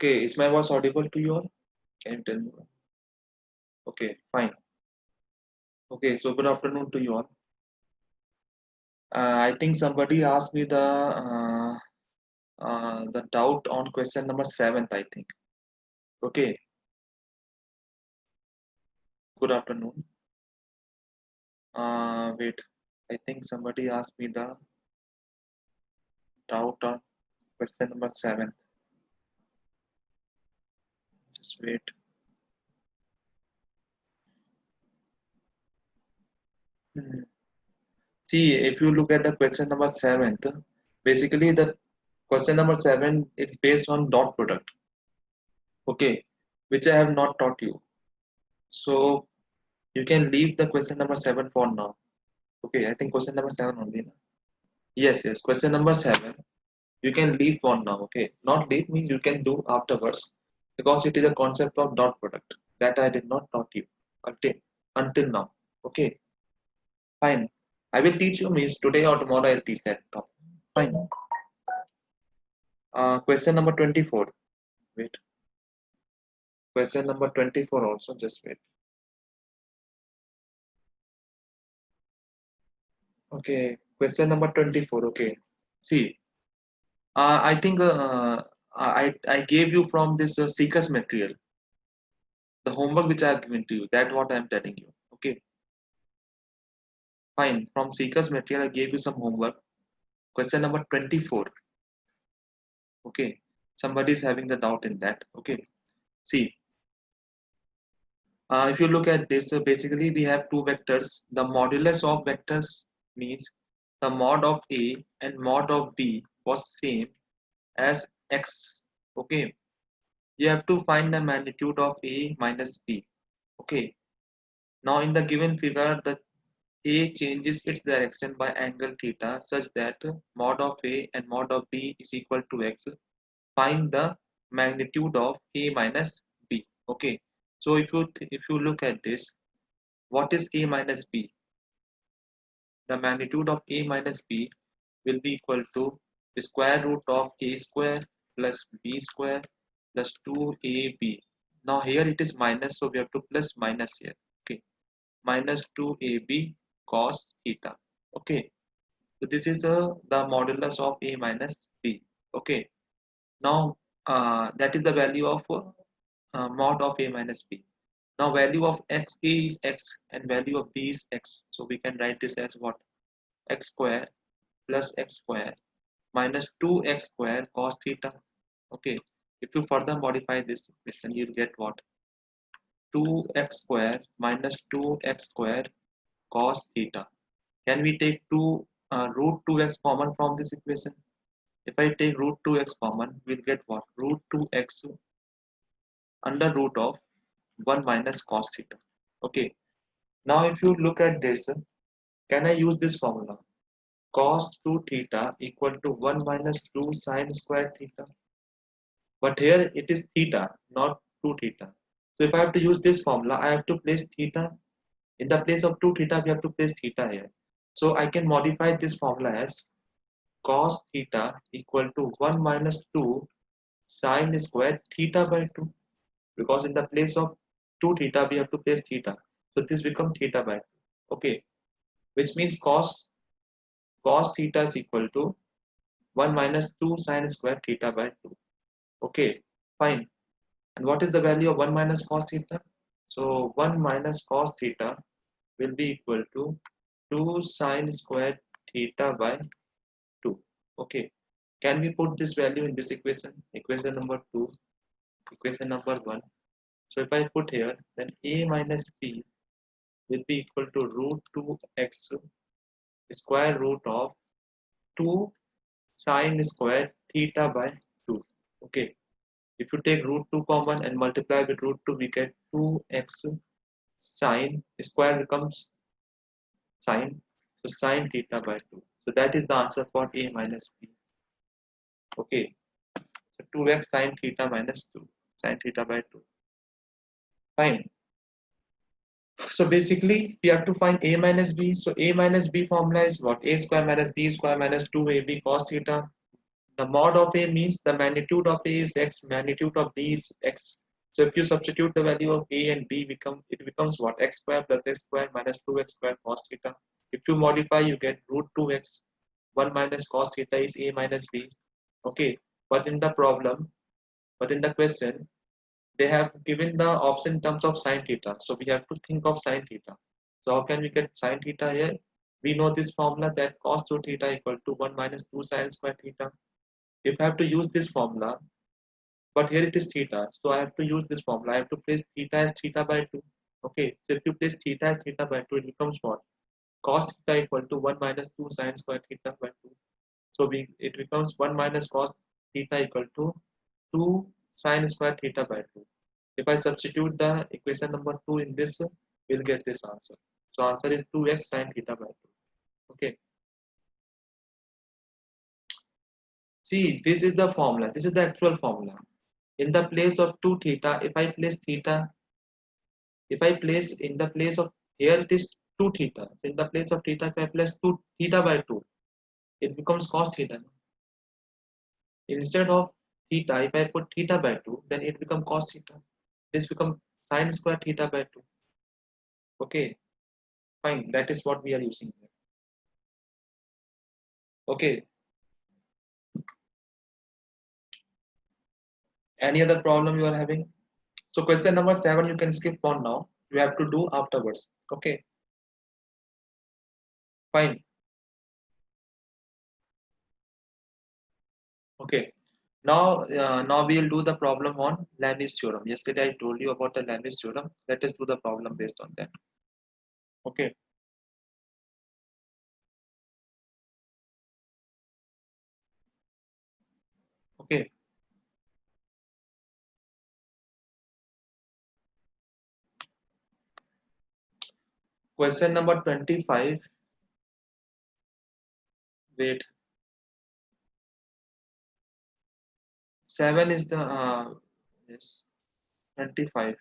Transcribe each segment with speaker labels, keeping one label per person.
Speaker 1: Okay, is my voice audible to you all? Can you tell me? Okay, fine. Okay, so good afternoon to you all. I think somebody asked me the doubt on question number 7th, I think. Okay, good afternoon. Wait, I think somebody asked me the doubt on question number 7th. Just wait. Hmm. See, if you look at the question number 7th, basically the question number 7 is based on dot product. Okay, which I have not taught you. So you can leave the question number 7 for now. Okay, I think question number 7 only. Na? Yes, yes, question number 7. You can leave for now. Okay, not leave means you can do afterwards because it is a concept of dot product that I did not taught you until now. Okay, fine. I will teach you means today or tomorrow I'll teach that topic. Fine. Question number 24. Wait. Question number 24 also. Just wait. Okay. Question number 24. Okay. See, I think I gave you from this seekers material the homework which I have given to you. That what I am telling you. Okay. Fine. From seekers material, I gave you some homework. Question number 24. Okay. Somebody is having the doubt in that. Okay. See, if you look at this, basically we have two vectors. The modulus of vectors means the mod of A and mod of B was same as X. Okay. You have to find the magnitude of A minus B. Okay. Now in the given figure, the A changes its direction by angle theta such that mod of A and mod of B is equal to X. Find the magnitude of A minus B. Okay. So if you look at this, what is A minus B? The magnitude of A minus B will be equal to the square root of A square plus B square plus 2AB. Now here it is minus, so we have to plus minus here. Okay, minus 2AB cos theta. Okay, so this is the modulus of A minus B. Okay, now that is the value of mod of A minus B. Now value of x A is x and value of B is x. So we can write this as what? X square plus x square minus 2x square cos theta. Okay, if you further modify this equation, you'll get what? 2x square minus 2x square cos theta. Can we take root 2x common from this equation? If I take root 2x common, we'll get what? Root 2x under root of 1 minus cos theta. Okay, now if you look at this, can I use this formula? Cos 2 theta equal to 1 minus 2 sine square theta. But here it is theta, not 2 theta. So if I have to use this formula, I have to place theta. In the place of 2 theta, we have to place theta here. So I can modify this formula as cos theta equal to 1 minus 2 sine square theta by 2. Because in the place of 2 theta, we have to place theta. So this becomes theta by 2. Okay. Which means cos theta is equal to 1 minus 2 sine square theta by 2. Okay, fine. And what is the value of 1 minus cos theta? So 1 minus cos theta will be equal to 2 sine square theta by 2. Okay, can we put this value in this equation? Equation number 2, equation number 1. So if I put here, then A minus B will be equal to root 2x square root of 2 sine square theta by 2. Okay, if you take root 2 common and multiply with root 2, we get 2x sine square becomes sine. So sine theta by 2. So that is the answer for A minus B. Okay, so 2x sine theta minus 2. Sine theta by 2. Fine. So basically, we have to find A minus B. So A minus B formula is what? A square minus B square minus 2AB cos theta. The mod of A means the magnitude of A is X, magnitude of B is X. So if you substitute the value of A and B, it becomes what? X square plus X square minus 2X square cos theta. If you modify, you get root 2X. 1 minus cos theta is A minus B. Okay. But in the problem, but in the question, they have given the option in terms of sine theta. So we have to think of sine theta. So how can we get sine theta here? We know this formula that cos 2 theta equal to 1 minus 2 sine square theta. If I have to use this formula, but here it is theta, so I have to use this formula. I have to place theta as theta by 2. Okay, so if you place theta as theta by 2, it becomes what? Cos theta equal to 1 minus 2 sine square theta by 2. So it becomes 1 minus cos theta equal to 2 sine square theta by 2. If I substitute the equation number 2 in this, we'll get this answer. So answer is 2x sine theta by 2. Okay. See, this is the formula. This is the actual formula. In the place of 2 theta, if I place theta, if I place in the place of, here it is 2 theta. In the place of theta, if I place 2 theta by 2, it becomes cos theta. Instead of theta, if I put theta by 2, then it becomes cos theta. This becomes sine square theta by 2. Okay, fine. That is what we are using here. Okay. Any other problem you are having? So question number 7 you can skip on now. You have to do afterwards. Okay, fine. Okay. Now we will do the problem on Lami's theorem. Yesterday I told you about the Lami's theorem. Let us do the problem based on that. Okay. Okay. Question number 25. Wait. 7 is the yes. 25.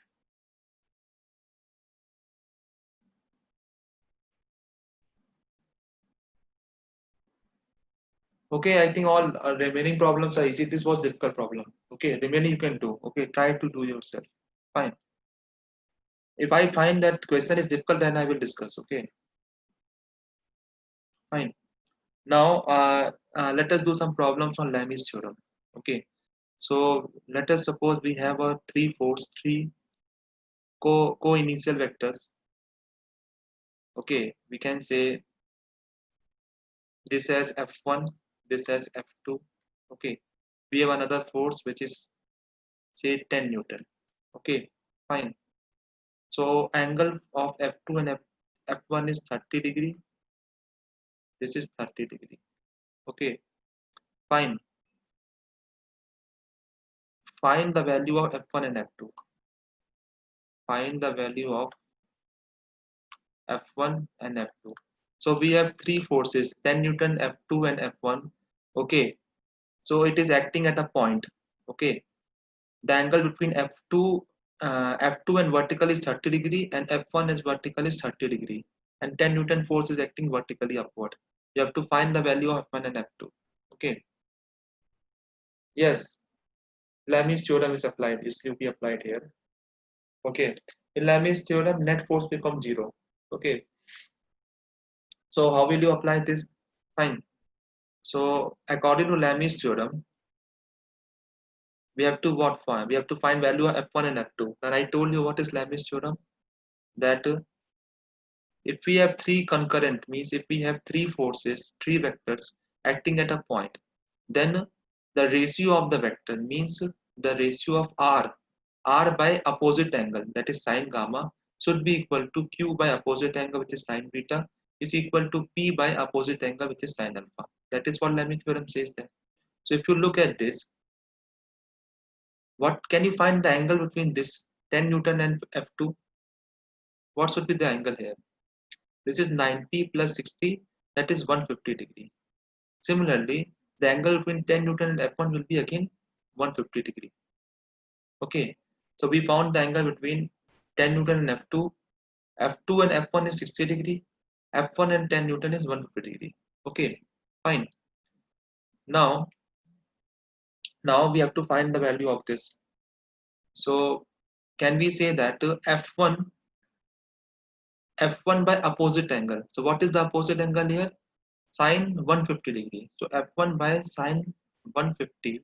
Speaker 1: Okay, I think all remaining problems are easy. This was difficult problem. Okay, remaining you can do. Okay, try to do yourself. Fine. If I find that question is difficult, then I will discuss. Okay, fine. Now, let us do some problems on Lami's theorem. Okay, so let us suppose we have a three force, three co-initial vectors. Okay, we can say this as F1, this as F2. Okay, we have another force which is say 10 Newton. Okay, fine. So angle of F2 and F1 is 30 degree. This is 30 degree. Okay, fine. Find the value of F1 and F2. Find the value of F1 and F2. So we have three forces, 10 Newton, F2 and F1. Okay, so it is acting at a point. Okay, the angle between F2 and vertical is 30 degree and F1 is vertical is 30 degree. And 10 Newton force is acting vertically upward. You have to find the value of F1 and F2. Okay. Yes, Lami's theorem is applied. This will be applied here. Okay. In Lami's theorem, net force becomes zero. Okay. So how will you apply this? Fine. So according to Lami's theorem, we have to what find? We have to find value of F1 and F2. And I told you what is Lami's theorem? That if we have three concurrent, means if we have three forces, three vectors acting at a point, then the ratio of the vector means the ratio of r by opposite angle, that is sine gamma, should be equal to q by opposite angle, which is sine beta, is equal to p by opposite angle, which is sine alpha. That is what Lamy theorem says there. So if you look at this, what can you find the angle between this 10 Newton and F2? What should be the angle here? This is 90 plus 60, that is 150 degree. Similarly, the angle between 10 Newton and F1 will be again 150 degree. Okay, so we found the angle between 10 Newton and F2. F2 and F1 is 60 degree. F1 and 10 Newton is 150 degree. Okay, fine. Now, Now we have to find the value of this. So can we say that f1 by opposite angle? So what is the opposite angle here? Sine 150 degree. So f1 by sine 150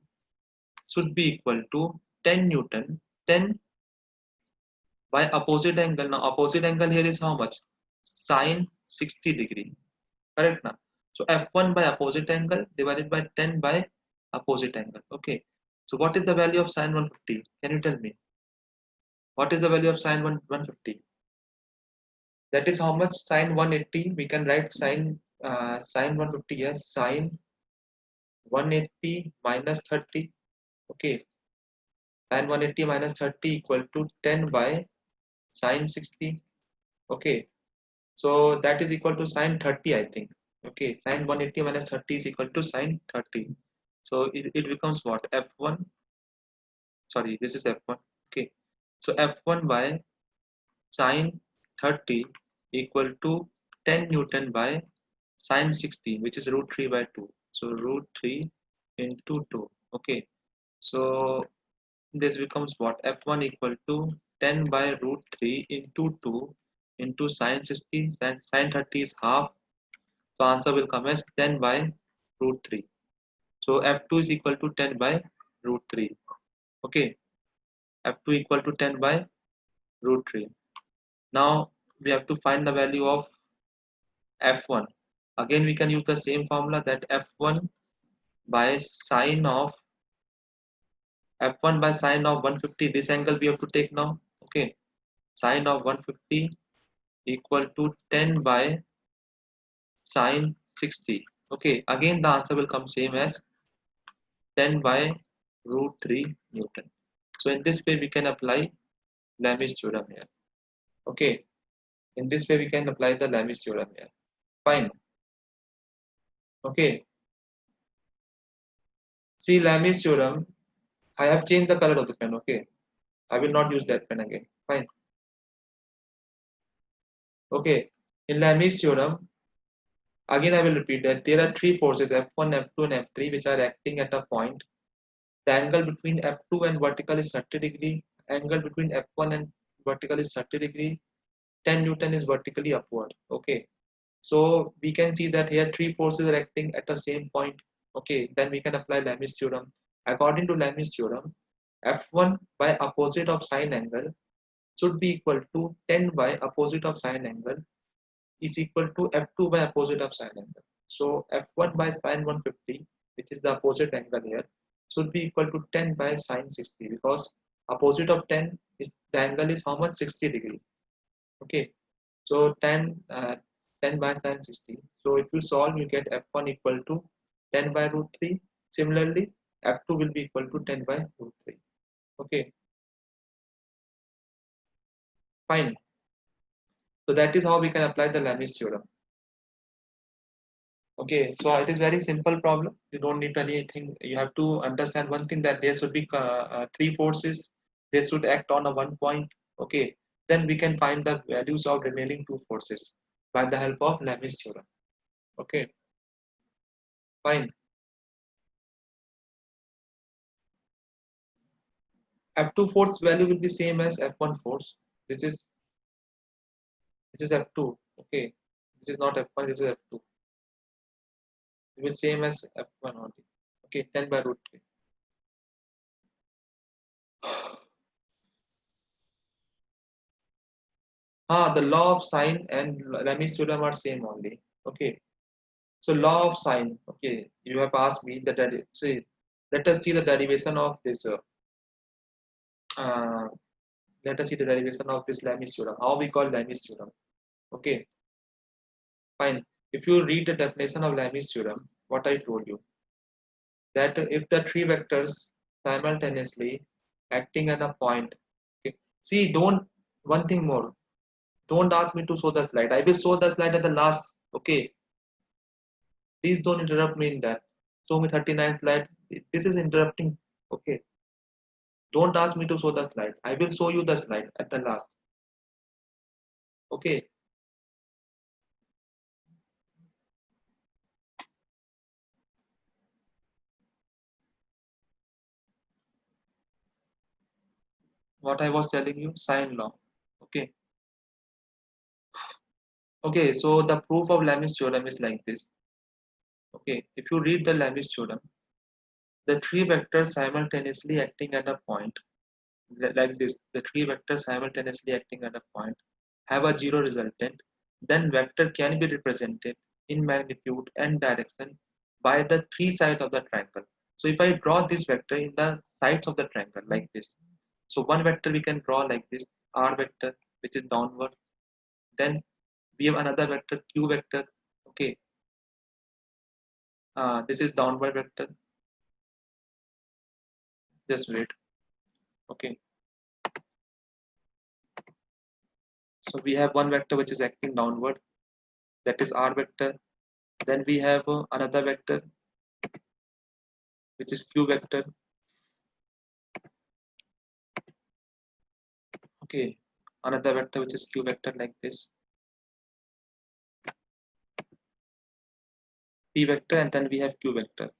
Speaker 1: should be equal to 10 Newton. 10 by opposite angle. Now opposite angle here is how much? Sine 60 degree. Correct now. So f1 by opposite angle divided by 10 by opposite angle. Okay. So what is the value of sine 150? Can you tell me? What is the value of sine 150? That is how much? Sine 180. We can write sine 150 as sine 180 minus 30. Okay. Sine 180 minus 30 equal to 10 by sine 60. Okay. So that is equal to sine 30, I think. Okay. Sine 180 minus 30 is equal to sine 30. So it becomes what? F1. Sorry, this is F1. Okay. So F1 by sine 30 equal to 10 Newton by sine 60, which is root 3 by 2. So root 3 into 2. Okay. So this becomes what? F1 equal to 10 by root 3 into 2 into sine 60. Sine 30 is half. So answer will come as 10 by root 3. So F2 is equal to 10 by root 3. Okay. F2 equal to 10 by root 3. Now we have to find the value of F1. Again, we can use the same formula, that F1 by sine of F1 by sine of 150. This angle we have to take now. Okay. Sine of 150 equal to 10 by sine 60. Okay. Again, the answer will come same as 10 by root 3 Newton. So in this way, we can apply Lami's theorem here. Okay. In this way, we can apply the Lami's theorem here. Fine. Okay. See Lami's theorem. I have changed the color of the pen. Okay. I will not use that pen again. Fine. Okay. In Lami's theorem, again I will repeat that there are three forces F1, F2, and F3 which are acting at a point. The angle between F2 and vertical is 30 degree. Angle between F1 and vertical is 30 degree. 10 Newton is vertically upward. Okay. So we can see that here three forces are acting at the same point. Okay. Then we can apply Lami's theorem. According to Lami's theorem, F1 by opposite of sine angle should be equal to 10 by opposite of sine angle is equal to F2 by opposite of sine angle. So F1 by sine 150, which is the opposite angle here, should be equal to 10 by sine 60, because opposite of 10 is the angle is how much? 60 degree. Okay. So 10 by sine 60. So if you solve, you get F1 equal to 10 by root 3. Similarly, F2 will be equal to 10 by root 3. Okay. Fine. So that is how we can apply the Lami's theorem. Okay, so it is very simple problem. You don't need anything. You have to understand one thing, that there should be three forces. They should act on a one point. Okay, then we can find the values of remaining two forces by the help of Lami's theorem. Okay, fine. F2 force value will be same as F1 force. This is F2. Okay, this is not F1. This is F2. It will be same as F1 only. Okay, 10 by root 3. The law of sine and Lami's theorem are same only. Okay. So law of sine. Okay, you have asked me the see. Let us see the derivation of this. Uh, Let us see the derivation of this Lami's theorem. How we call Lami's theorem? Okay, fine. If you read the definition of Lami's theorem, what I told you, that if the three vectors simultaneously acting at a point. Okay, see, don't one thing more. Don't ask me to show the slide. I will show the slide at the last. Okay, please don't interrupt me in that. Show me 39 slide. This is interrupting. Okay. Don't ask me to show the slide. I will show you the slide at the last. Okay. what I was telling you, sine law. Okay. Okay, so the proof of Lami's theorem is like this. Okay, if you read the Lami's theorem, the three vectors simultaneously acting at a point like this, the three vectors simultaneously acting at a point have a zero resultant, then vector can be represented in magnitude and direction by the three sides of the triangle. So if I draw this vector in the sides of the triangle like this, so one vector we can draw like this, r vector, which is downward. Then we have another vector, q vector. Okay, this is downward vector. Just wait. Okay, so we have one vector which is acting downward, that is r vector. Then we have another vector which is q vector. Okay, another vector which is q vector like this, p vector, and then we have q vector.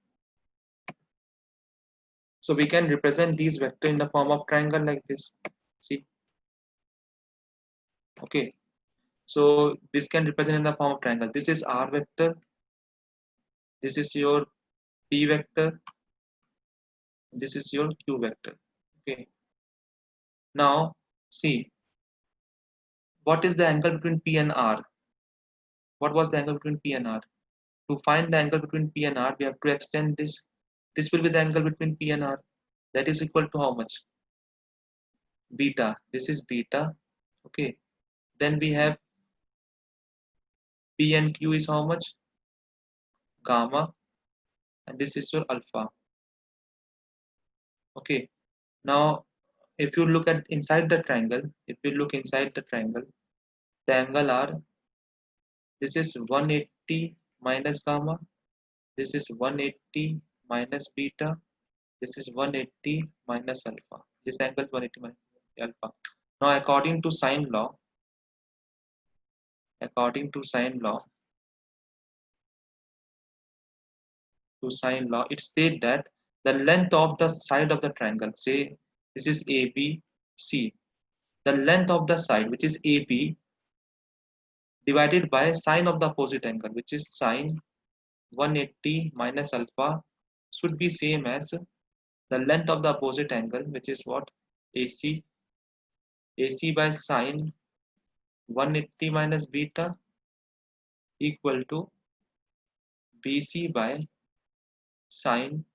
Speaker 1: So we can represent these vector in the form of triangle like this. See, okay. So this can represent in the form of triangle. This is r vector. This is your p vector. This is your q vector. Okay. Now see, what is the angle between p and r? What was the angle between p and r? To find the angle between P and R, we have to extend this. This will be the angle between P and R. That is equal to how much? Beta. This is beta. Okay. Then we have P and Q is how much? Gamma. And this is your alpha. Okay. Now, if you look at inside the triangle, if you look inside the triangle, the angle R, this is 180 minus gamma. This is 180 minus beta. This is 180 minus alpha. This angle is 180 minus alpha. Now, according to sine law, it states that the length of the side of the triangle, say this is ABC, the length of the side, which is AB, divided by sine of the opposite angle, which is sine 180 minus alpha, should be same as the length of the opposite angle, which is what? AC by sine 180 minus beta equal to BC by sine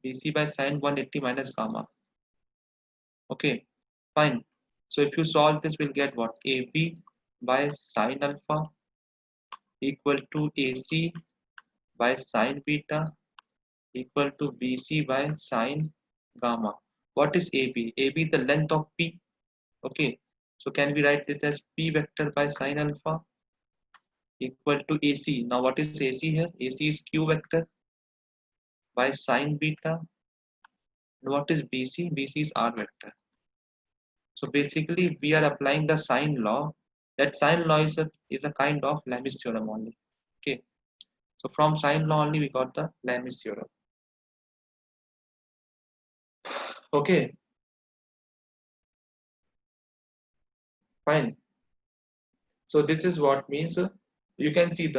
Speaker 1: 180 minus gamma. Okay, fine. So if you solve this, we'll get what? AB by sine alpha equal to AC by sine beta equal to BC by sine gamma. What is AB? AB is the length of P. Okay, so can we write this as P vector by sine alpha equal to AC? Now what is AC here? AC is Q vector by sine beta. And what is BC? BC is R vector. So basically, we are applying the sine law. That sine law is a kind of Lami's theorem only. Okay. So from sine law only we got the Lami's theorem. Okay, fine. So this is what means you can see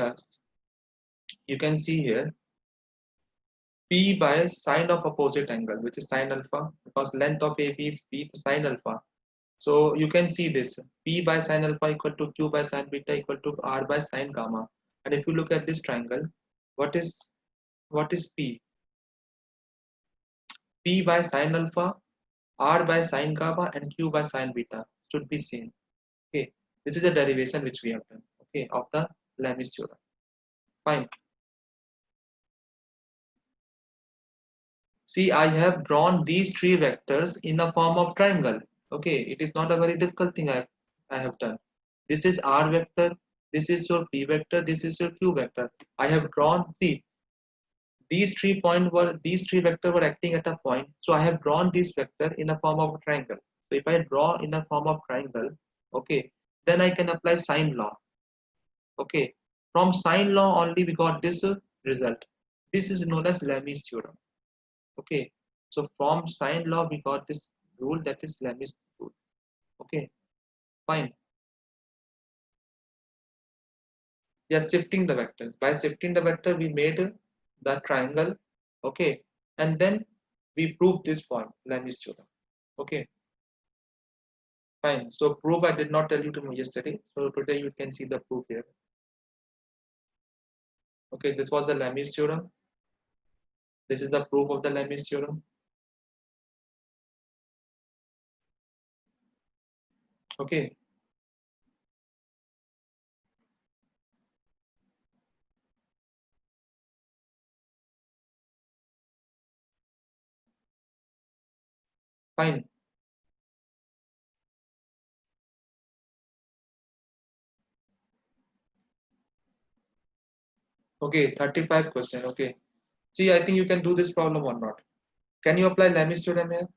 Speaker 1: here P by sine of opposite angle, which is sine alpha, because length of AB is P to sine alpha. So you can see this P by sine alpha equal to Q by sine beta equal to R by sine gamma. And if you look at this triangle, what is P? P by sine alpha, R by sine gamma, and Q by sine beta should be same. Okay, this is a derivation which we have done. Okay, of the Lami's theorem. Fine. See, I have drawn these three vectors in a form of triangle. Okay, it is not a very difficult thing I have done. This is R vector, this is your P vector, this is your Q vector. I have drawn, see, these three vectors were acting at a point. So I have drawn this vector in a form of a triangle. So if I draw in a form of triangle, okay, then I can apply sine law. Okay, from sine law only we got this result. This is known as Lami's theorem. Okay, So from sine law, we got this rule, that is Lami's rule. Okay, fine. We are shifting the vector. By shifting the vector, we made the triangle. Okay, and then we proved this point, Lami's theorem. Okay, fine. So proof I did not tell you to me yesterday. So today you can see the proof here. Okay, this was the Lami's theorem. This is the proof of the Lami's theorem. Okay, fine. Okay, 35 question. Okay. See, I think you can do this problem or not. Can you apply Lami's theorem here?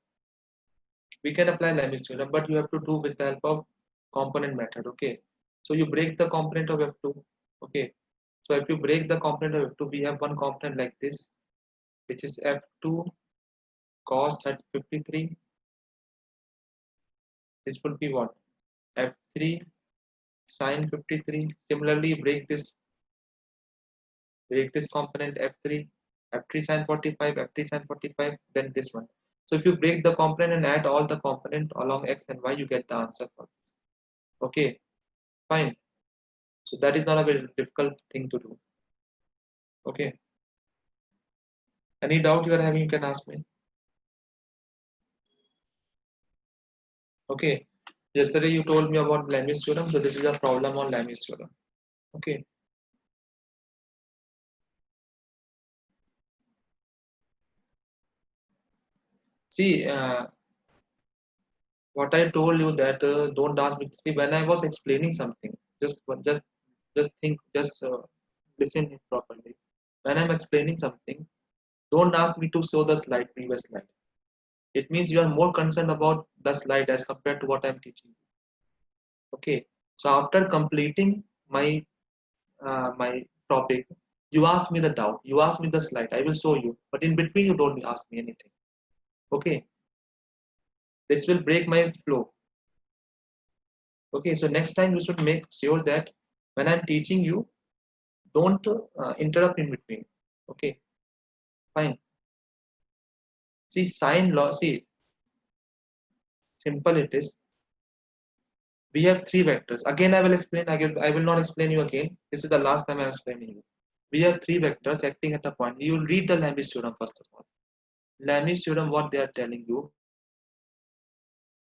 Speaker 1: We can apply Lami's theorem, but you have to do with the help of component method. Okay. So you break the component of F2. Okay. So if you break the component of F2, we have one component like this, which is F2 cos 53. This will be what? F3 sine 53. Similarly, break this component F3, F3 sine 45, F3 sine 45, then this one. So if you break the component and add all the component along X and Y, you get the answer for this. Okay, fine. So that is not a very difficult thing to do. Okay. Any doubt you are having, you can ask me. Okay. Yesterday you told me about Lami's theorem, so this is a problem on Lami's theorem. Okay. See, what I told you that don't ask me. See, when I was explaining something, just think, just listen it properly. When I'm explaining something, don't ask me to show the previous slide. It means you are more concerned about the slide as compared to what I'm teaching you. Okay. So after completing my topic, you ask me the doubt, you ask me the slide, I will show you. But in between, you don't ask me anything. Okay. This will break my flow. Okay. So next time you should make sure that when I'm teaching you, don't interrupt in between. Okay. Fine. See, sine law. See, simple it is. We have three vectors. Again, I will explain. I will not explain you again. This is the last time I'm explaining you. We have three vectors acting at a point. You will read the Lami's theorem first of all. Lami's theorem, what they are telling you,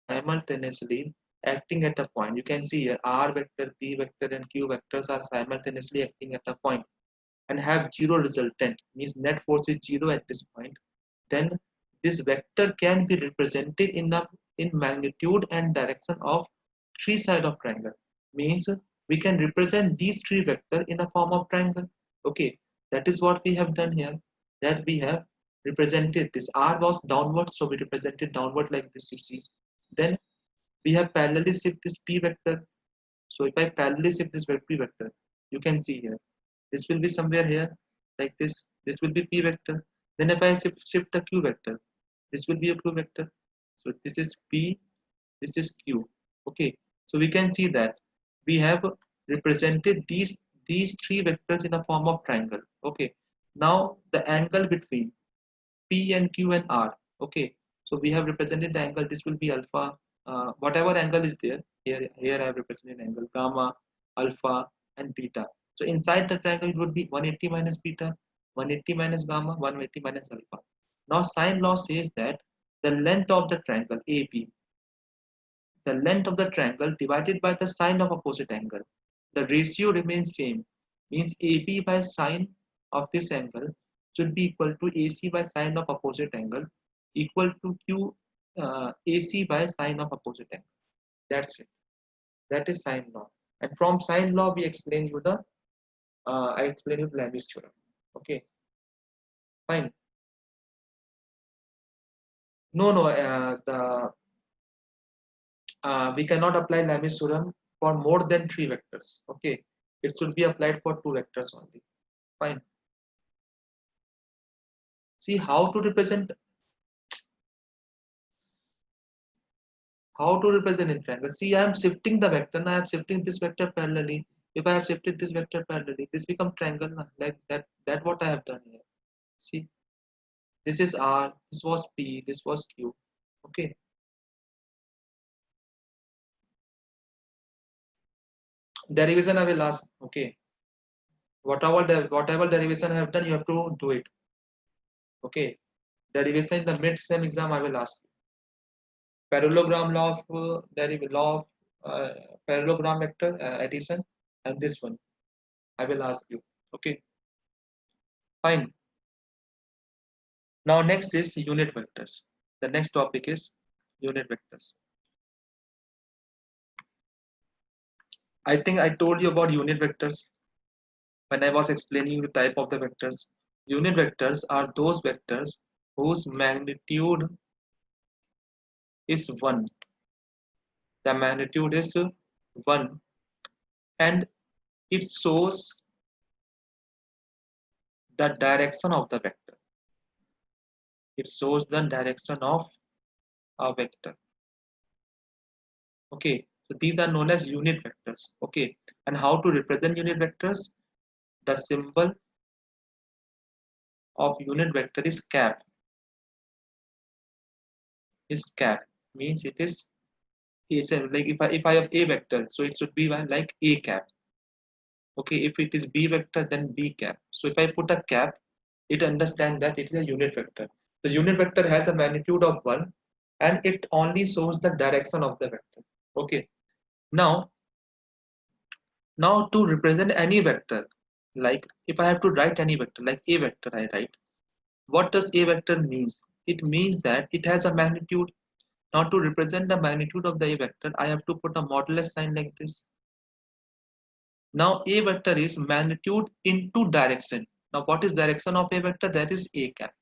Speaker 1: simultaneously acting at a point. You can see here R vector, P vector, and Q vectors are simultaneously acting at a point and have zero resultant. Means net force is zero at this point. Then this vector can be represented in magnitude and direction of three side of triangle. Means we can represent these three vector in a form of triangle. Okay, that is what we have done here. That we have represented this R was downward, so we represented downward like this. You see. Then we have parallelly shift this P vector. So if I parallelly shift this P vector, you can see here. This will be somewhere here like this. This will be P vector. Then if I shift the Q vector, this will be a Q vector. So this is P, this is Q. Okay. So we can see that we have represented these three vectors in a form of triangle. Okay. Now the angle between P and Q and R. Okay. So we have represented the angle. This will be alpha. Whatever angle is there. Here I have represented angle gamma, alpha, and beta. So inside the triangle it would be 180 minus beta, 180 minus gamma, 180 minus alpha. Now sine law says that the length of the triangle AB, the length of the triangle divided by the sine of opposite angle, the ratio remains same. Means AB by sine of this angle should be equal to AC by sine of opposite angle equal to Q AC by sine of opposite angle. That's it. That is sine law. And from sine law, we explain you the I explain you the Lami's theorem. Okay, fine. No, no. We cannot apply Lami's theorem for more than three vectors. Okay, it should be applied for two vectors only. Fine. See how to represent. How to represent in triangle? See, I am shifting the vector. Now I am shifting this vector parallelly. If I have shifted this vector parallelly, this become triangle na? Like that. That what I have done here. See, this is R. This was P. This was Q. Okay. Derivation I will ask. Okay. Whatever derivation I have done, you have to do it. Okay. Derivation in the mid-sem exam I will ask. Parallelogram law of law of parallelogram vector addition, and this one I will ask you. Okay. Fine. Now next is unit vectors. The next topic is unit vectors. I think I told you about unit vectors when I was explaining the type of the vectors. Unit vectors are those vectors whose magnitude is 1. The magnitude is 1 and it shows the direction of the vector. It shows the direction of a vector. Okay, so these are known as unit vectors. Okay, and how to represent unit vectors? The symbol of unit vector is cap. Is cap means it's like if I have a vector, so it should be like a cap. Okay, if it is b vector, then b cap. So if I put a cap, it understands that it is a unit vector. The unit vector has a magnitude of 1 and it only shows the direction of the vector. Okay, now to represent any vector, like if I have to write any vector, like a vector I write, what does a vector means? It means that it has a magnitude. Now to represent the magnitude of the a vector, I have to put a modulus sign like this. Now a vector is magnitude into direction. Now what is direction of a vector? That is a cap.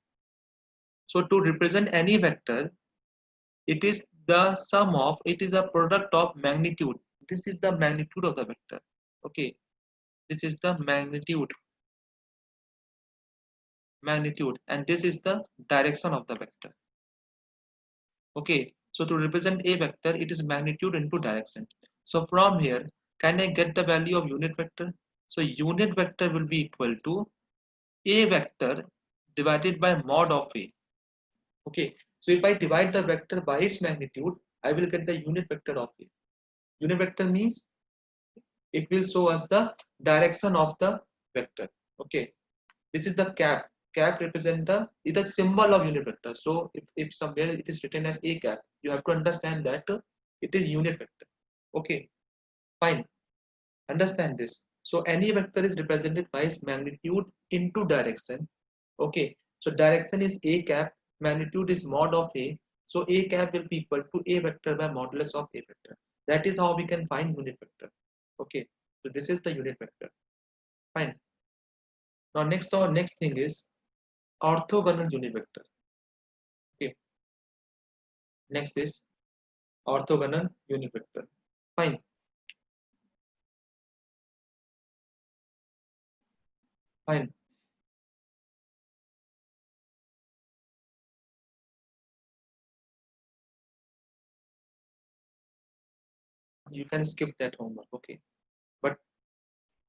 Speaker 1: So to represent any vector, it is the sum of, it is a product of magnitude. This is the magnitude of the vector. Okay, this is the magnitude, and this is the direction of the vector. Okay, so to represent a vector, it is magnitude into direction. So from here, can I get the value of unit vector? So unit vector will be equal to a vector divided by mod of a. Okay, so if I divide the vector by its magnitude, I will get the unit vector of a. Unit vector means it will show us the direction of the vector. Okay, this is the cap. Cap represent the is the symbol of unit vector. So if somewhere it is written as a cap, you have to understand that it is unit vector. Okay, fine. Understand this. So any vector is represented by its magnitude into direction. Okay, so direction is a cap, magnitude is mod of a. So a cap will be equal to a vector by modulus of a vector. That is how we can find unit vector. Okay, so this is the unit vector. Fine. Now next thing is orthogonal unit vector. Okay, next is orthogonal unit vector. Fine. Fine. You can skip that homework. Okay, but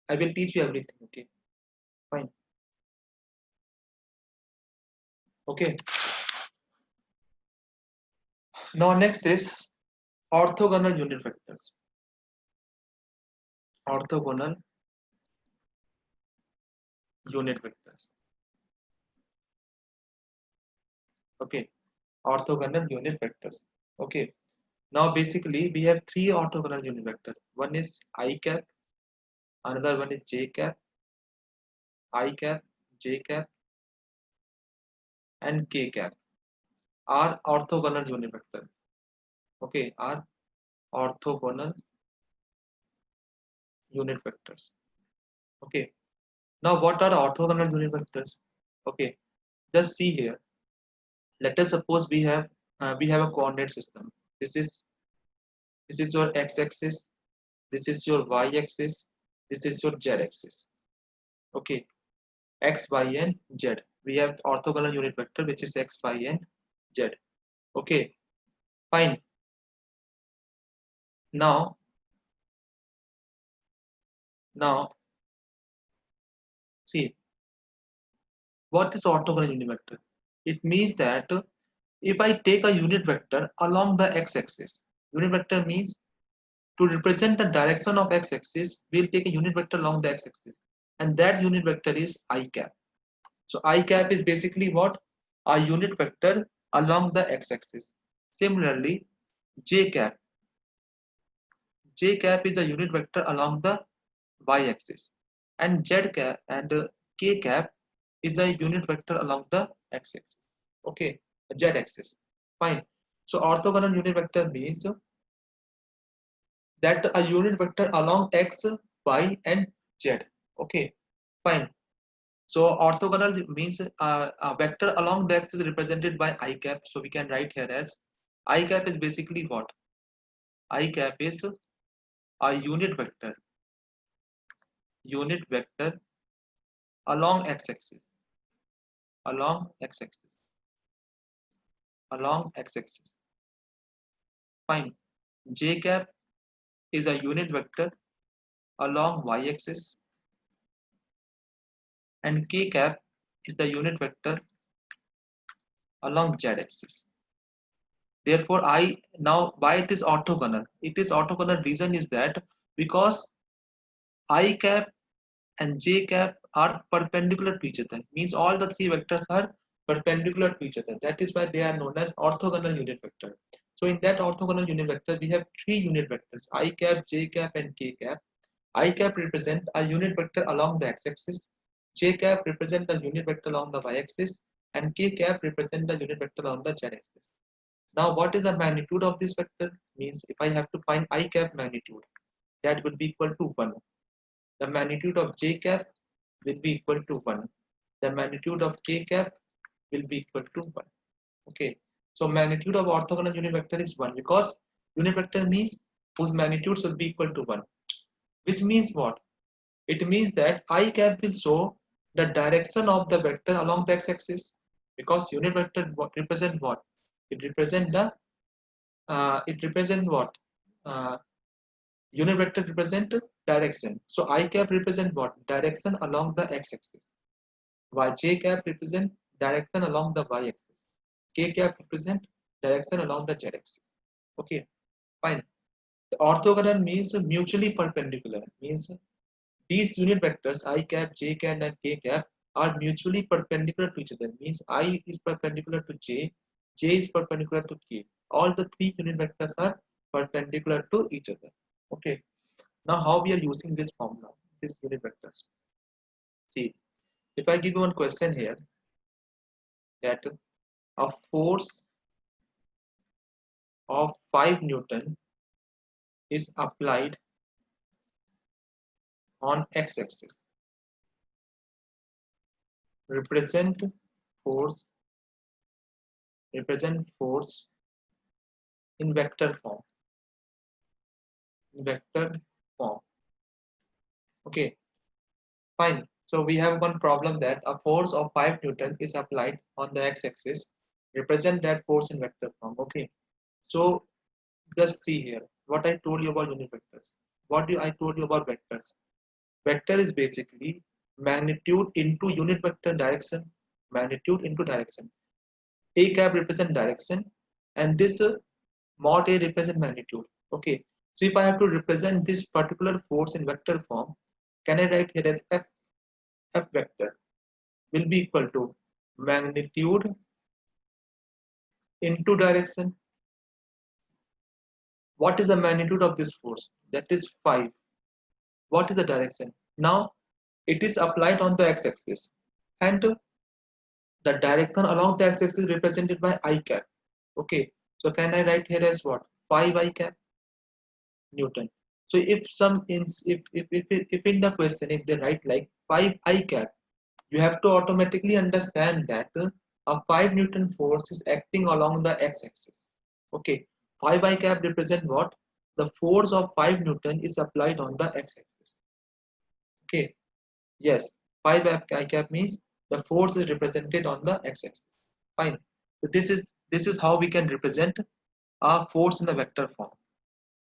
Speaker 1: I will teach you everything. Okay, fine. Okay. Now next is orthogonal unit vectors. Orthogonal unit vectors. Okay, orthogonal unit vectors. Okay. Now basically we have three orthogonal unit vectors. One is I cap, another one is j cap, I cap, j cap, and k cap are orthogonal unit vectors. Okay, are orthogonal unit vectors. Okay. Now what are orthogonal unit vectors? Okay, just see here. Let us suppose we have a coordinate system. This is your x-axis. This is your y-axis. This is your z-axis. Okay, x, y, and z. We have orthogonal unit vector which is x, y, and z. Okay, fine. Now, now see what is orthogonal unit vector. It means that if I take a unit vector along the x-axis, unit vector means to represent the direction of x-axis, we'll take a unit vector along the x-axis, and that unit vector is I cap. So I cap is basically what? A unit vector along the x-axis. Similarly, j cap. J cap is a unit vector along the y-axis, and z cap and k cap is a unit vector along the x-axis. Okay, z-axis. Fine. So orthogonal unit vector means that a unit vector along x, y, and z. Okay, fine. So orthogonal means a vector along the x is represented by I cap. So we can write here as I cap is basically what? I cap is a unit vector along x-axis, along x-axis, along x-axis. Fine. J cap is a unit vector along y-axis, and k cap is the unit vector along z-axis. Therefore, I now why it is orthogonal? It is orthogonal. Reason is that because I cap and j cap are perpendicular to each other. Means all the three vectors are perpendicular to each other. That is why they are known as orthogonal unit vector. So in that orthogonal unit vector, we have three unit vectors: I cap, j cap, and k cap. I cap represent a unit vector along the x-axis. J cap represent the unit vector along the y-axis, and k cap represent the unit vector along the z-axis. Now, what is the magnitude of this vector? Means if I have to find I cap magnitude, that will be equal to 1. The magnitude of j cap will be equal to 1. The magnitude of k cap will be equal to 1. Okay. So magnitude of orthogonal unit vector is 1 because unit vector means whose magnitudes will be equal to 1. Which means what? It means that I cap will show the direction of the vector along the x-axis because unit vector represent what? It represent the it represent what? Uh, Unit vector represent direction. So I cap represent what? Direction along the x-axis. While j cap represent direction along the y-axis. K cap represent direction along the z-axis. Okay, fine. The orthogonal means mutually perpendicular. Means these unit vectors I cap, j cap, and k cap are mutually perpendicular to each other. Means I is perpendicular to j is perpendicular to k. All the three unit vectors are perpendicular to each other. Okay. Now, how we are using this formula, this unit vectors? See, if I give you one question here, that a force of 5 Newton is applied on x-axis, represent force, in vector form, Okay, fine. So we have one problem that a force of 5 Newton is applied on the x-axis, represent that force in vector form. Okay, so just see here what I told you about unit vectors. I told you about vectors? Vector is basically magnitude into unit vector direction. Magnitude into direction. A cap represent direction, and this mod A represent magnitude. Okay. So if I have to represent this particular force in vector form, can I write here as F vector will be equal to magnitude into direction. What is the magnitude of this force? That is 5. What is the direction? Now it is applied on the x-axis, and the direction along the x-axis is represented by I cap. Okay, so can I write here as what? 5 I cap Newton. So if in the question if they write like 5 I cap, you have to automatically understand that a 5 Newton force is acting along the x-axis. Okay, 5 I cap represent what? The force of 5 Newton is applied on the x-axis. Okay, yes, 5 I cap means the force is represented on the x-axis. Fine. So this is how we can represent a force in the vector form.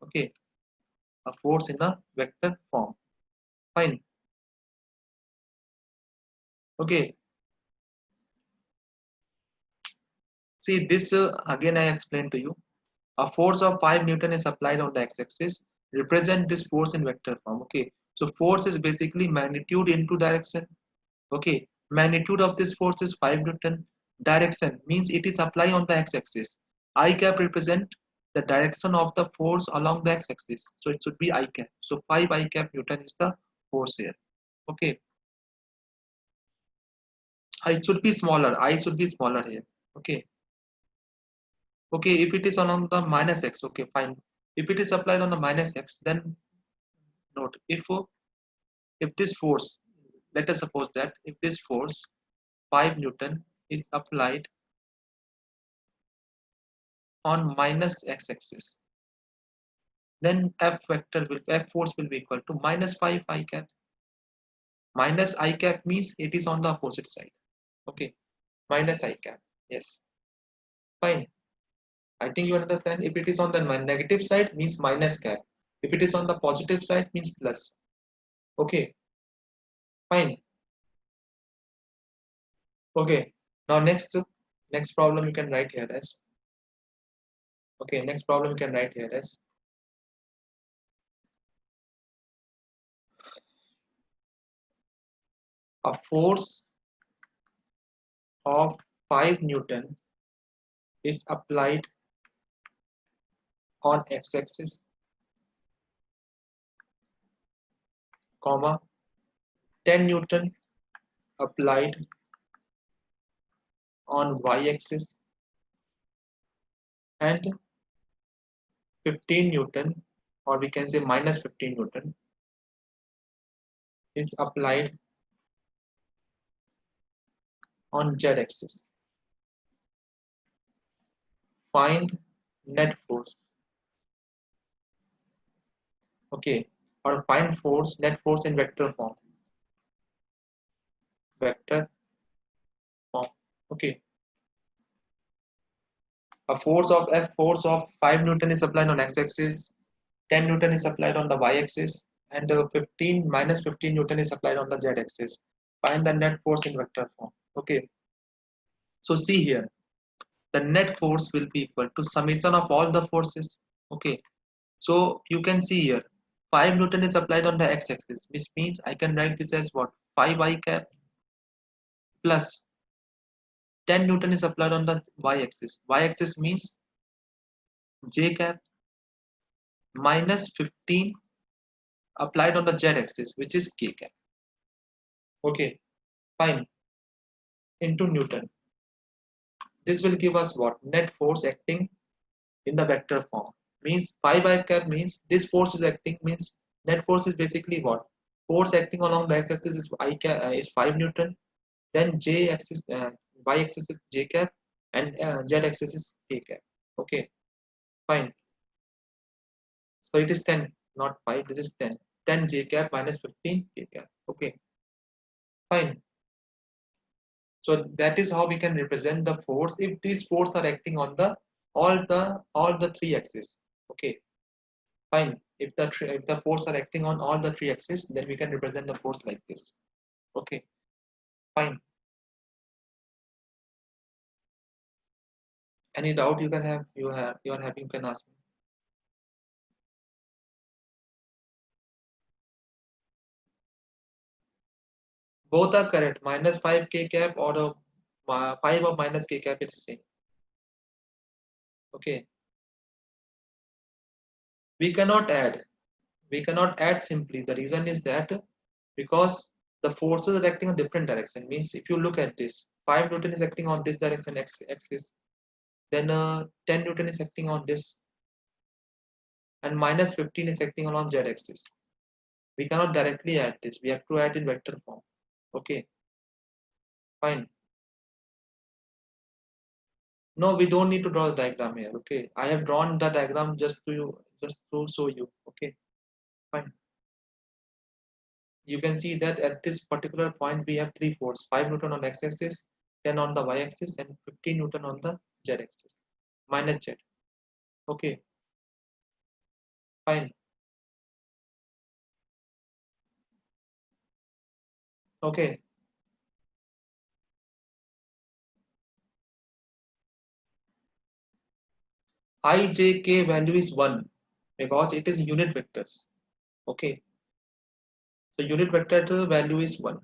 Speaker 1: Okay. a force in a vector form. Fine. Okay. See this again I explained to you. A force of 5 Newton is applied on the x-axis. Represent this force in vector form. Okay. So force is basically magnitude into direction. Okay. Magnitude of this force is 5 Newton. Direction means it is applied on the x-axis. I cap represent the direction of the force along the x-axis. So it should be I cap. So 5 I cap Newton is the force here. Okay. I should be smaller. I should be smaller here. Okay. Okay. If it is on the minus x, okay, fine. If it is applied on the minus x, then note if this force, let us suppose that if this force 5 Newton is applied on minus x-axis, then F force will be equal to minus 5 I cap. Minus I cap means it is on the opposite side. Okay, minus I cap. Yes, fine. I think you understand. If it is on the negative side means minus cap. If it is on the positive side means plus. Okay, fine. Okay. Now next problem you can write here as, okay, next problem you can write here as a force of 5 Newton is applied on x-axis, comma 10 Newton applied on y-axis and 15 Newton, or we can say minus 15 Newton is applied on z-axis. Find net force. Okay, or find force, net force in vector form. Vector form. Okay. A force of 5 Newton is applied on x-axis, 10 Newton is applied on the y-axis, and 15 minus 15 Newton is applied on the z-axis. Find the net force in vector form. Okay. So see here, the net force will be equal to summation of all the forces. Okay. So you can see here, 5 Newton is applied on the x-axis, which means I can write this as what? 5 I cap plus 10 Newton is applied on the y-axis. Y-axis means j cap minus 15 applied on the z-axis, which is k cap. Okay, fine. Into Newton. This will give us what? Net force acting in the vector form. Means 5 I cap means this force is acting, means net force is basically what? Force acting along the x-axis is I cap is 5 Newton. Then j-axis, y-axis is j cap, and z-axis is k cap. Okay, fine. So it is 10, not 5. This is 10. 10 j cap minus 15 k cap. Okay, fine. So that is how we can represent the force if these forces are acting on the all the three axes. Okay, fine. If the force are acting on all the three axes, then we can represent the force like this. Okay, fine. Any doubt you can have? You are having, you can ask me. Both are correct. Minus 5 k cap or 5 or minus k cap, it's same. Okay, we cannot add. We cannot add simply. The reason is that because the forces are acting on different direction. Means if you look at this, 5 Newton is acting on this direction x axis, then 10 Newton is acting on this, and minus 15 is acting on z axis. We cannot directly add this. We have to add in vector form. Okay, fine. No, we don't need to draw the diagram here. Okay, I have drawn the diagram just to show you. Okay, fine. You can see that at this particular point we have three forces: 5 Newton on x-axis, 10 on the y-axis, and 15 Newton on the z-axis, minus z. Okay, fine. Okay. Ijk value is 1 because it is unit vectors. Okay, so unit vector value is 1.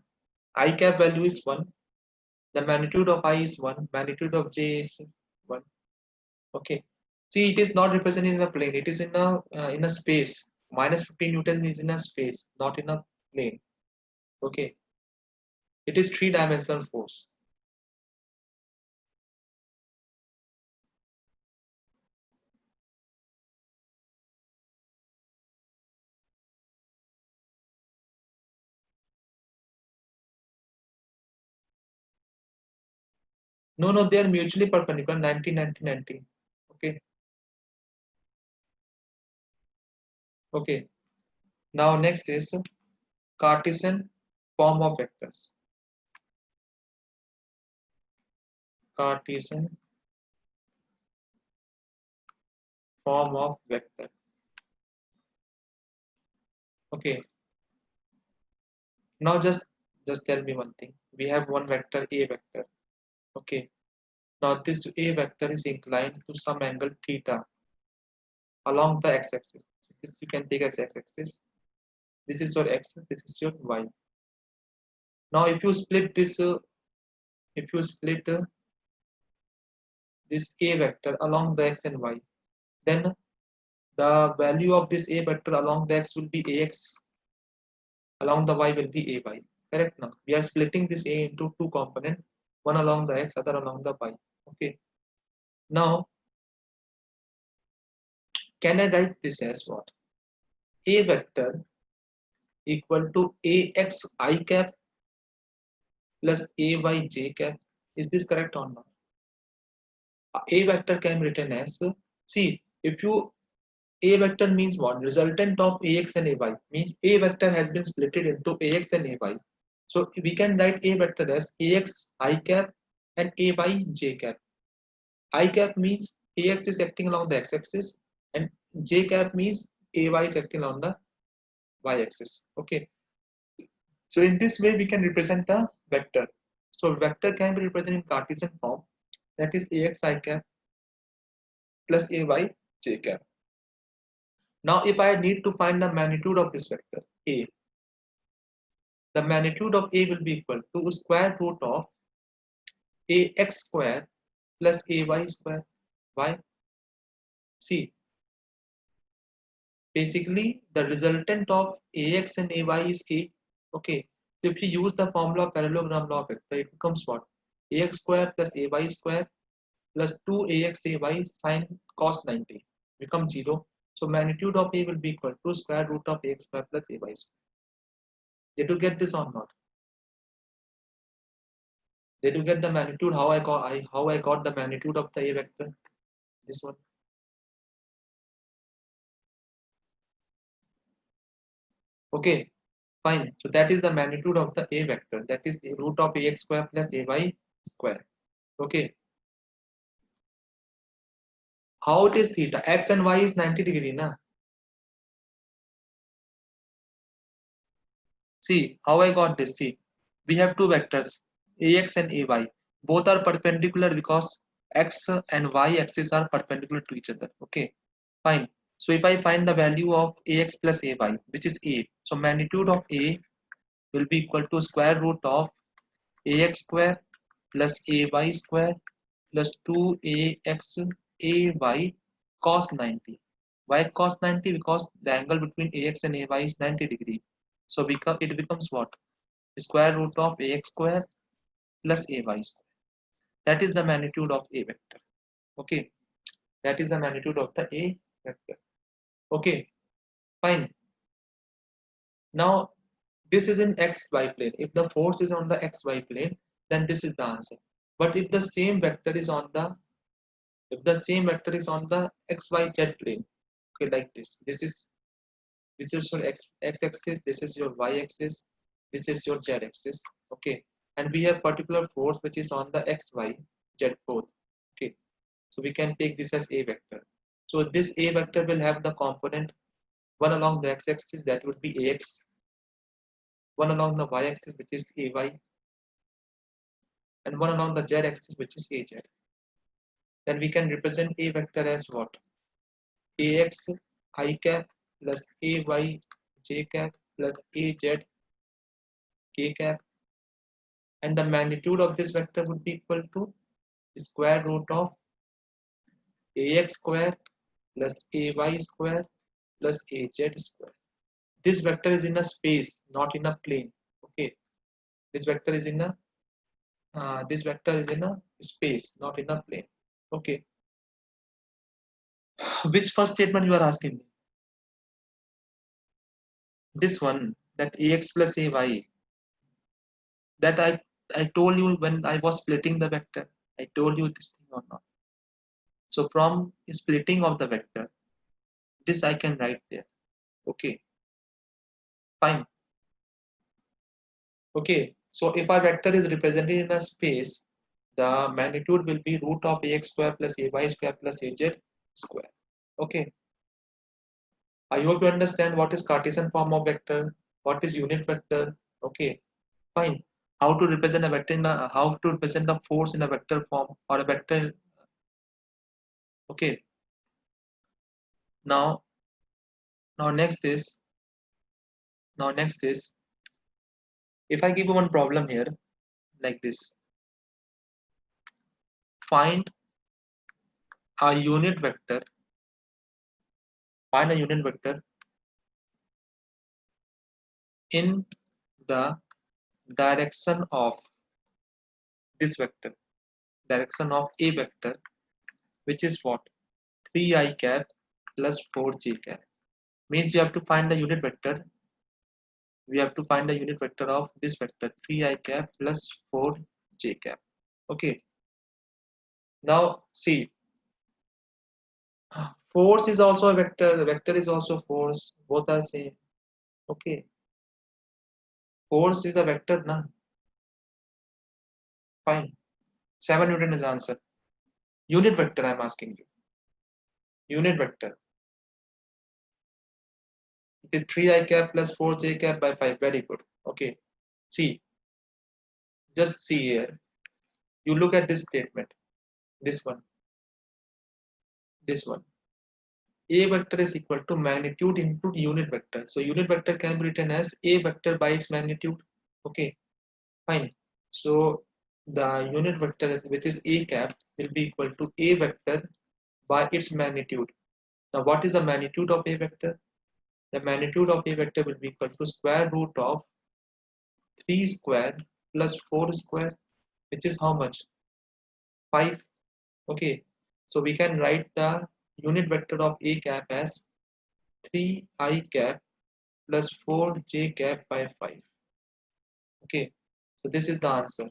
Speaker 1: I cap value is 1. The magnitude of I is 1. Magnitude of j is 1. Okay, see, it is not represented in a plane, it is in a space. Minus 15 Newton is in a space, not in a plane. Okay, it is three-dimensional force. No, no, they are mutually perpendicular. 90, 90, 90. Okay, okay. Now next is Cartesian form of vectors. Cartesian form of vector. Okay, now just tell me one thing. We have one vector A vector. Okay, now this A vector is inclined to some angle theta along the x-axis. This you can take as x-axis. This is your x. This is your y. Now, if you split this A vector along the x and y, then the value of this A vector along the x will be ax, along the y will be ay. Correct now? We are splitting this A into two components, one along the x, other along the y. Okay. Now, can I write this as what? A vector equal to ax I cap plus ay j cap. Is this correct or not? A vector can be written as, see, if you, A vector means what? Resultant of ax and ay. Means A vector has been split into ax and ay. So we can write A vector as ax I cap and ay j cap. I cap means ax is acting along the x-axis and j cap means ay is acting along the y-axis. Okay. So in this way we can represent a vector. So vector can be represented in Cartesian form, that is ax I cap plus ay j cap. Now if I need to find the magnitude of this vector A, the magnitude of A will be equal to square root of ax square plus ay square. Why? See, basically the resultant of ax and ay is A. Okay, so if you use the formula of parallelogram law vector, it becomes what? Ax square plus ay square plus 2ax ay sine cos 90 becomes 0. So magnitude of A will be equal to square root of ax square plus ay square. Did you get this or not? Did you get the magnitude? How I got the magnitude of the A vector? This one. Okay, fine. So that is the magnitude of the A vector. That is the root of ax square plus ay square. Okay. How it is theta? X and y is 90 degree, na? See how I got this. See, we have two vectors, ax and ay. Both are perpendicular because x and y axis are perpendicular to each other. Okay, fine. So if I find the value of ax plus ay, which is a, so magnitude of a will be equal to square root of ax square plus ay square plus 2ax ay cos 90. Why cos 90? Because the angle between ax and ay is 90 degree. So it becomes what? Square root of ax square plus ay square. That is the magnitude of a vector. Okay, that is the magnitude of the a vector. Okay, fine. Now this is in xy plane. If the force is on the xy plane, then this is the answer. But if the same vector is on the xyz plane, okay, like this is your x-axis, this is your y-axis, this is your z-axis. Okay, and we have particular force which is on the xy z both. Okay, so we can take this as a vector. So this a vector will have the component one along the x-axis, that would be ax, one along the y-axis which is ay, and one along the z-axis which is az. Then we can represent a vector as what? Ax I cap plus ay j cap plus az k cap, and the magnitude of this vector would be equal to the square root of ax square plus ay square plus az square. This vector is in a space, not in a plane. Okay, this vector is in a space, not in a plane. Okay, which first statement you are asking me? This one, that ax plus ay, that I told you when I was splitting the vector. I told you this thing or not? So from splitting of the vector, this I can write there. Okay, fine. Okay, so if our vector is represented in a space, the magnitude will be root of ax square plus ay square plus az square. Okay, I hope you understand what is Cartesian form of vector, what is unit vector. Okay, fine. How to represent a vector in a, how to represent the force in a vector form or a vector. Okay, now now next is next is, if I give you one problem here like this, find a unit vector, find a unit vector in the direction of this vector, direction of a vector, which is what? 3 I cap plus 4 j cap. Means you have to find the unit vector. We have to find the unit vector of this vector 3 I cap plus 4 j cap. Okay. Now see, force is also a vector. Vector is also force. Both are same. Okay. Force is a vector, na? Fine. 7 Newton is answer. Unit vector I'm asking you. Unit vector. It is 3 I cap plus 4 j cap by 5. Very good. Okay. See, just see here. You look at this statement. This one. This one. A vector is equal to magnitude into unit vector. So unit vector can be written as A vector by its magnitude. Okay. Fine. So the unit vector which is A cap will be equal to A vector by its magnitude. Now what is the magnitude of A vector? The magnitude of A vector will be equal to square root of 3 square plus 4 square, which is how much? 5. Okay. So we can write the unit vector of A cap as 3 I cap plus 4 j cap by 5. Okay. So this is the answer.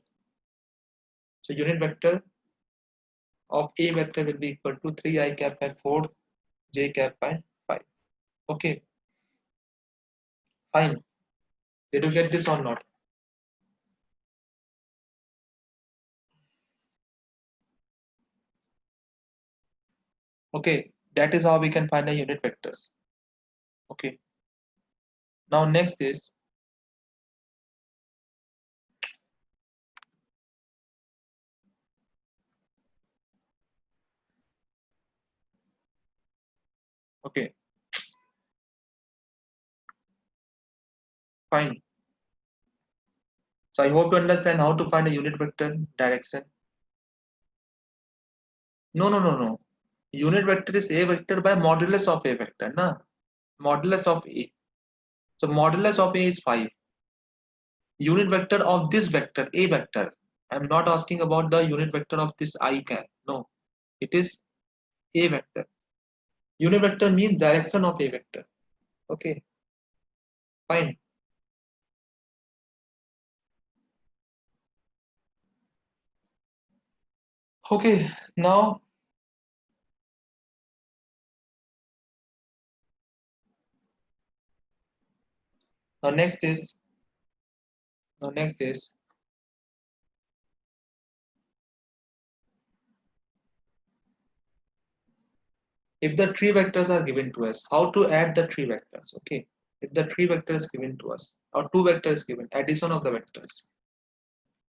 Speaker 1: So unit vector of A vector will be equal to 3 I cap by 4 j cap by 5. Okay. Fine. Did you get this or not? Okay. That is how we can find the unit vectors. Okay. Now next is, okay, fine. So I hope you understand how to find a unit vector direction. No, no, no, no. Unit vector is A vector by modulus of A vector, na? Modulus of A. So modulus of A is 5. Unit vector of this vector, A vector. I'm not asking about the unit vector of this I cap. No, it is A vector. Unit vector means direction of A vector. Okay, fine. Okay, now next is, now next is, if the three vectors are given to us, how to add the three vectors? Okay, If the three vector is given to us, or two vector is given, addition of the vectors,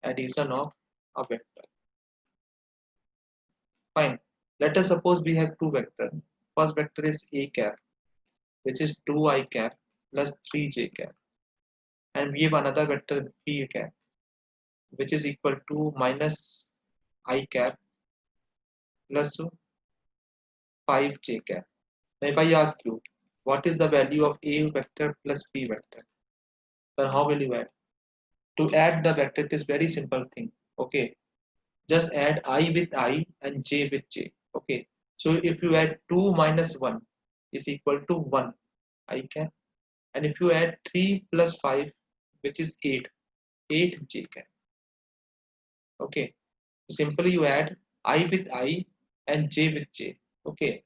Speaker 1: addition of a vector. Fine. Let us suppose we have two vector. First vector is a cap, which is 2 I cap plus 3 j cap, and we have another vector b cap, which is equal to minus I cap plus 5j cap. Now if I ask you, what is the value of a vector plus b vector, then how will you add? To add the vector, it is very simple thing. Okay, just add I with I and j with j. Okay, so if you add 2 minus 1 is equal to 1 I cap, and if you add 3 plus 5, which is 8 j cap. Okay, so simply you add I with I and j with j. Okay,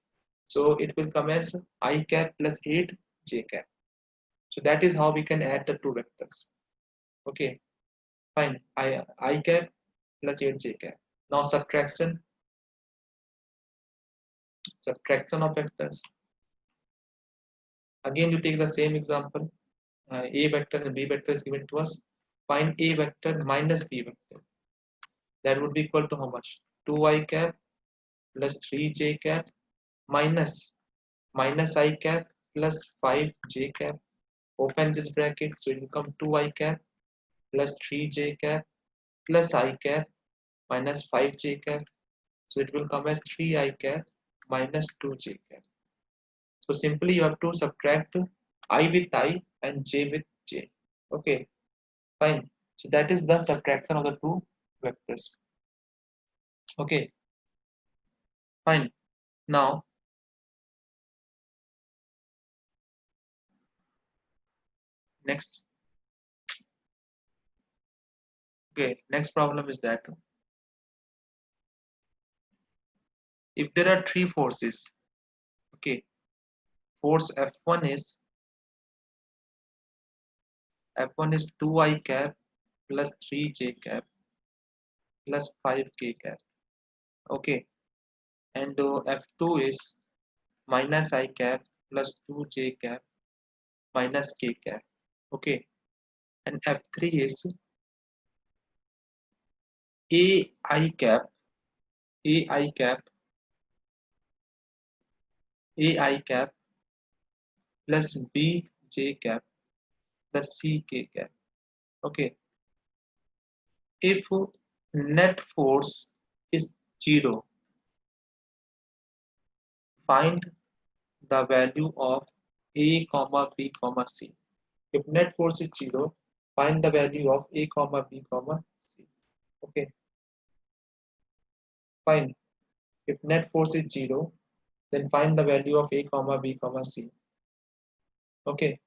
Speaker 1: so it will come as I cap plus 8 j cap. So that is how we can add the two vectors. Okay, fine. I cap plus 8 j cap. Now subtraction of vectors. Again, you take the same example. A vector and b vector is given to us. Find a vector minus b vector. That would be equal to how much? 2 I cap plus 3j cap minus I cap plus 5j cap. Open this bracket, so it will come 2 I cap plus 3j cap plus I cap minus 5j cap. So it will come as 3I cap minus 2j cap. So simply you have to subtract I with I and j with j. Okay, fine. So that is the subtraction of the two vectors. Okay, fine. Now next, next problem is that if there are three forces, okay, force F1 is 2I cap plus 3j cap plus 5k cap. Okay, and F2 is minus I cap plus 2j cap minus k cap. Okay, and F3 is AI cap, AI cap, AI cap plus bj cap plus ck cap. Okay, if net force is 0, find the value of a comma b comma c. If net force is 0, find the value of a comma b comma c. Okay, fine. If net force is 0, then find the value of a comma b comma c. Okay,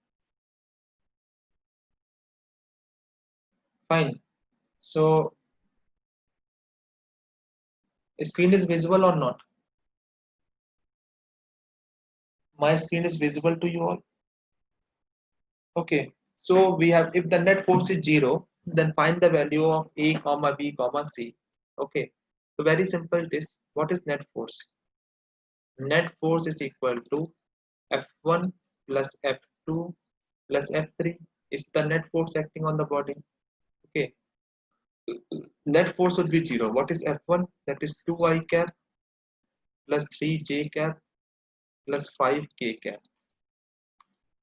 Speaker 1: fine. So screen is visible or not? My screen is visible to you all. Okay, so we have, if the net force is 0, then find the value of a comma b comma c. Okay, so very simple it is. What is net force? Net force is equal to F1 plus F2 plus F3 is the net force acting on the body. Okay, net force would be 0. What is F1? That is 2I cap plus 3j cap plus 5k cap.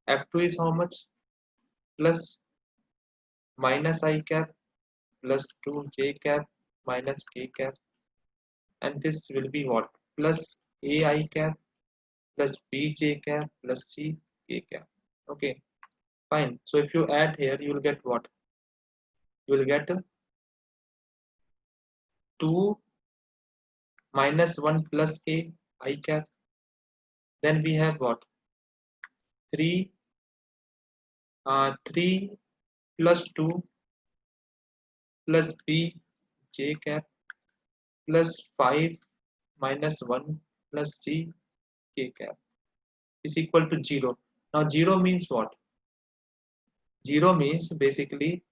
Speaker 1: F2 is how much? Plus minus I cap plus 2j cap minus k cap, and this will be what? Plus AI cap plus bj cap plus c k cap. Okay, fine. So if you add here, you will get what? You will get 2 minus 1 plus k I cap. Then we have what? 3 3 plus 2 plus b j cap plus 5 minus 1 plus c k cap is equal to 0. Now 0 means what? 0 means basically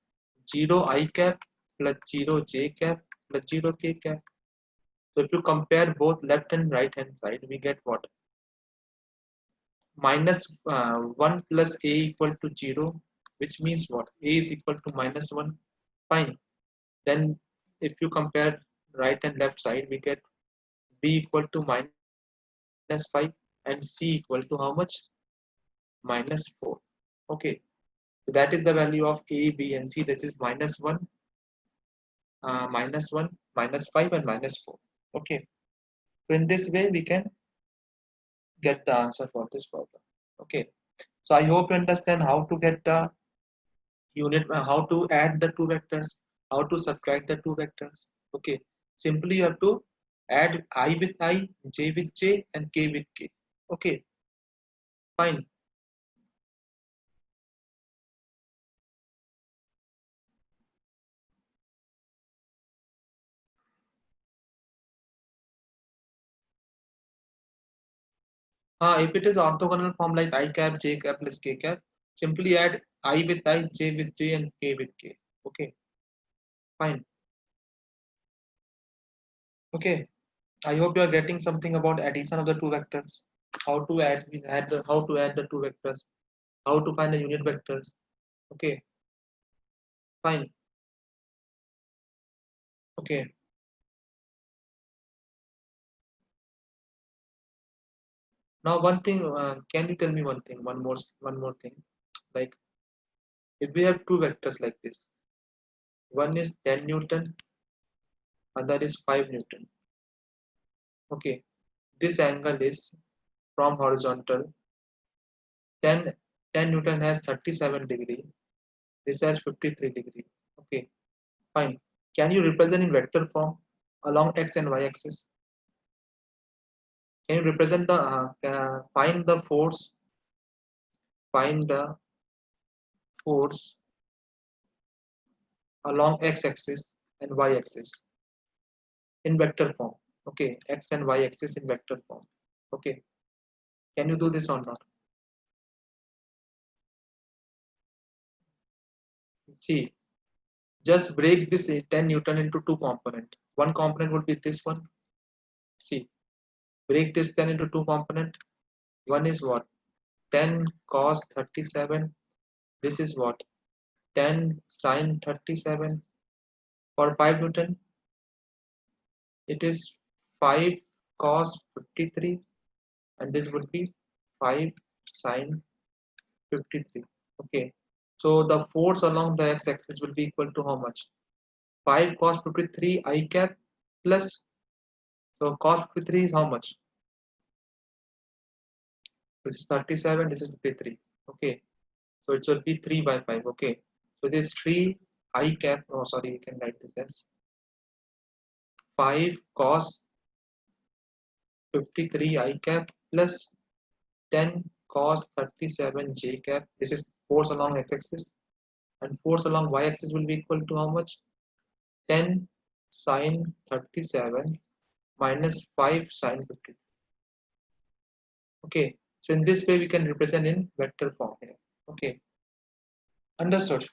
Speaker 1: 0 I cap plus 0 j cap plus 0 k cap. So if you compare both left and right hand side, we get what? minus 1 plus a equal to 0, which means what? A is equal to minus 1. Fine. Then if you compare right and left side, we get b equal to minus 5 and c equal to how much? Minus 4. Okay. So that is the value of a, b and c. This is minus 1, minus 1, minus 5 and minus 4. Okay. So in this way we can get the answer for this problem. Okay. So I hope you understand how to get the unit, how to add the two vectors, how to subtract the two vectors. Okay, simply you have to add I with I, j with j and k with k. Okay, fine. If it is orthogonal form like I cap j cap plus k cap, simply add I with I, j with j and k with k. Okay, fine. Okay, I hope you are getting something about addition of the two vectors, how to how to add the two vectors, how to find the unit vectors. Okay, fine. Okay. Now, one thing, can you tell me one thing, one more thing? Like, if we have two vectors like this, one is 10 Newton, other is 5 Newton. Okay, this angle is from horizontal. 10, 10 Newton has 37 degree. This has 53 degree. Okay, fine. Can you represent in vector form along x and y axis? Can you represent the find the force along x axis and y axis in vector form? Okay, x and y axis in vector form. Okay, can you do this or not? See, just break this 10 Newton into two component. One component would be this one. See, break this 10 into two component. One is what? 10 cos 37. This is what? 10 sin 37. For 5 Newton, it is 5 cos 53, and this would be 5 sin 53. Okay, so the force along the x-axis will be equal to how much? 5 cos 53 I cap plus, so cos 53 is how much? This is 37, this is 53. Okay, so it should be 3 by 5. Okay, so this 3 I cap, oh sorry, you can write this as 5 cos 53 I cap plus 10 cos 37 j cap. This is force along x-axis, and force along y-axis will be equal to how much? 10 sin 37 minus 5 sin 50. Okay, so in this way we can represent in vector form here. Okay, understood.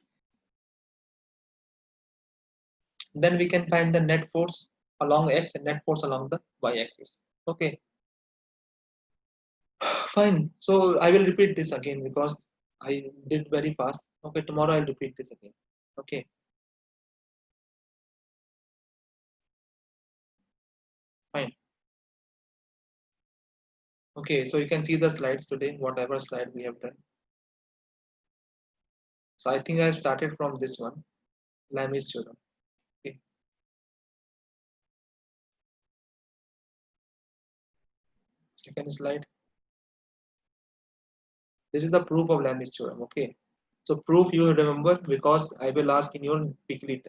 Speaker 1: Then we can find the net force along x and net force along the y axis. Okay, fine. So I will repeat this again because I did very fast. Okay, tomorrow I'll repeat this again. Okay, fine. Okay, so you can see the slides today, whatever slide we have done. So I think I started from this one, Lami's theorem. Okay, second slide. This is the proof of Lami's theorem. Okay, so proof you remember because I will ask in your weekly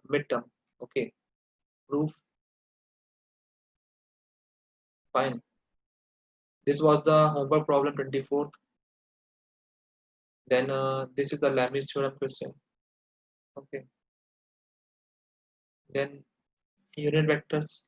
Speaker 1: midterm. Okay, proof. Fine. This was the homework problem 24. Then this is the Lami's theorem question. Okay. Then unit vectors.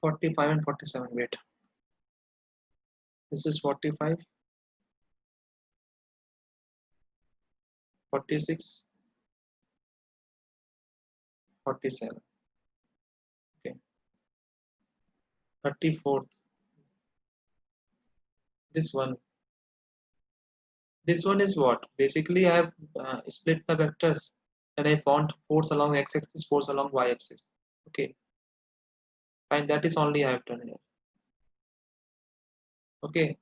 Speaker 1: 45 and 47. Wait, this is 45, 46, 47. Okay, 34. This one. This one is what? Basically, I have split the vectors and I found force along x-axis, force along y-axis. Okay, fine. That is only I have done here. Okay.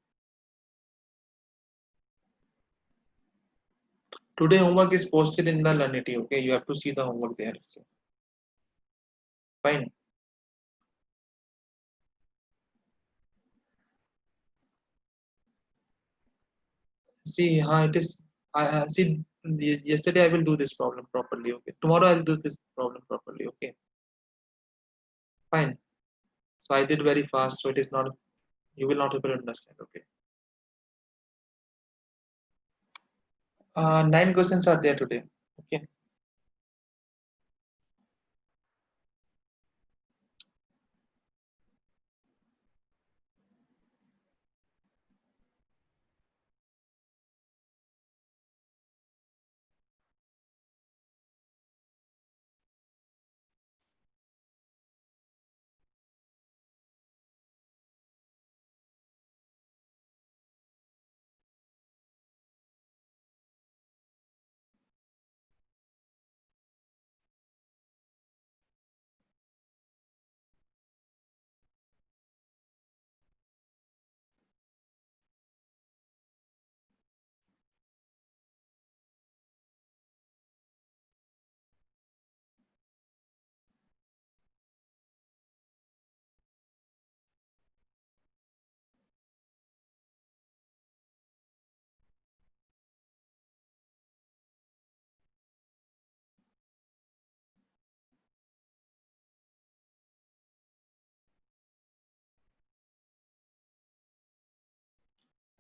Speaker 1: Today homework is posted in the Learnity. Okay, you have to see the homework there. Fine. See, it is. I see. Yesterday I will do this problem properly. Okay. Tomorrow I will do this problem properly. Okay. Fine. So I did very fast. So it is not. You will not able to understand. Okay. 9 questions are there today. Okay.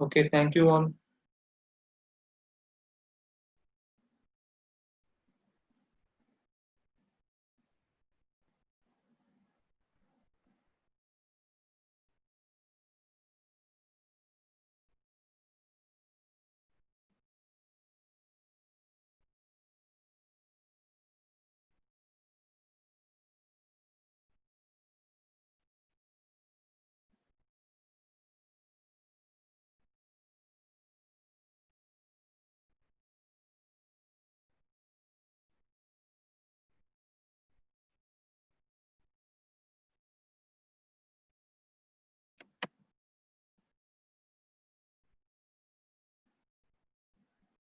Speaker 1: Okay. Thank you all.